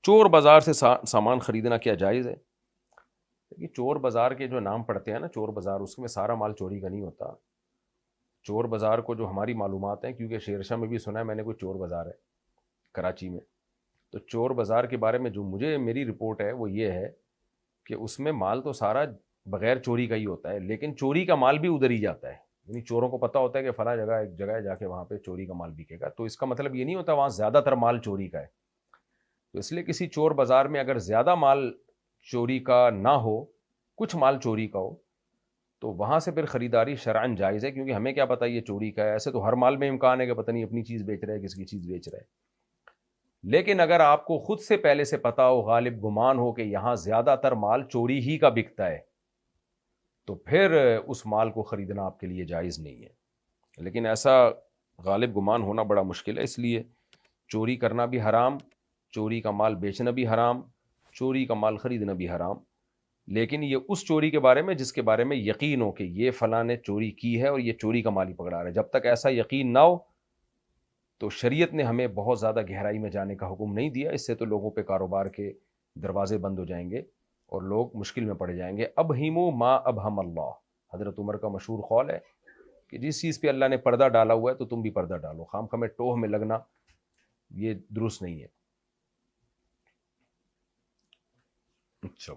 چور بازار سے سامان خریدنا کیا جائز ہے؟ کہ چور بازار کے جو نام پڑتے ہیں نا، چور بازار، اس میں سارا مال چوری کا نہیں ہوتا. چور بازار کو جو ہماری معلومات ہیں، کیونکہ شیرشاہ میں بھی سنا ہے میں نے کوئی چور بازار ہے کراچی میں، تو چور بازار کے بارے میں جو میری رپورٹ ہے وہ یہ ہے کہ اس میں مال تو سارا بغیر چوری کا ہی ہوتا ہے، لیکن چوری کا مال بھی ادھر ہی جاتا ہے. یعنی چوروں کو پتہ ہوتا ہے کہ فلاں جگہ ایک جگہ ہے، جا کے وہاں پہ چوری کا مال بکے گا، تو اس کا مطلب یہ نہیں ہوتا وہاں زیادہ تر مال چوری کا ہے. تو اس لیے کسی چور بازار میں اگر زیادہ مال چوری کا نہ ہو، کچھ مال چوری کا ہو، تو وہاں سے پھر خریداری شرعاً جائز ہے، کیونکہ ہمیں کیا پتہ یہ چوری کا ہے. ایسے تو ہر مال میں امکان ہے کہ پتہ نہیں اپنی چیز بیچ رہے ہے، کس کی چیز بیچ رہے ہے. لیکن اگر آپ کو خود سے پہلے سے پتا ہو، غالب گمان ہو کہ یہاں زیادہ تر مال چوری ہی کا بکتا ہے، تو پھر اس مال کو خریدنا آپ کے لیے جائز نہیں ہے. لیکن ایسا غالب گمان ہونا بڑا مشکل ہے، اس لیے چوری کرنا بھی حرام، چوری کا مال بیچنا بھی حرام، چوری کا مال خریدنا بھی حرام. لیکن یہ اس چوری کے بارے میں جس کے بارے میں یقین ہو کہ یہ فلاں نے چوری کی ہے اور یہ چوری کا مال ہی پکڑا رہا ہے. جب تک ایسا یقین نہ ہو تو شریعت نے ہمیں بہت زیادہ گہرائی میں جانے کا حکم نہیں دیا. اس سے تو لوگوں پہ کاروبار کے دروازے بند ہو جائیں گے اور لوگ مشکل میں پڑ جائیں گے. ابہموا ما ابہم اللہ، حضرت عمر کا مشہور قول ہے کہ جس چیز پہ اللہ نے پردہ ڈالا ہوا ہے تو تم بھی پردہ ڈالو. خام خامے ٹوہ میں لگنا یہ درست نہیں ہے. اچھا.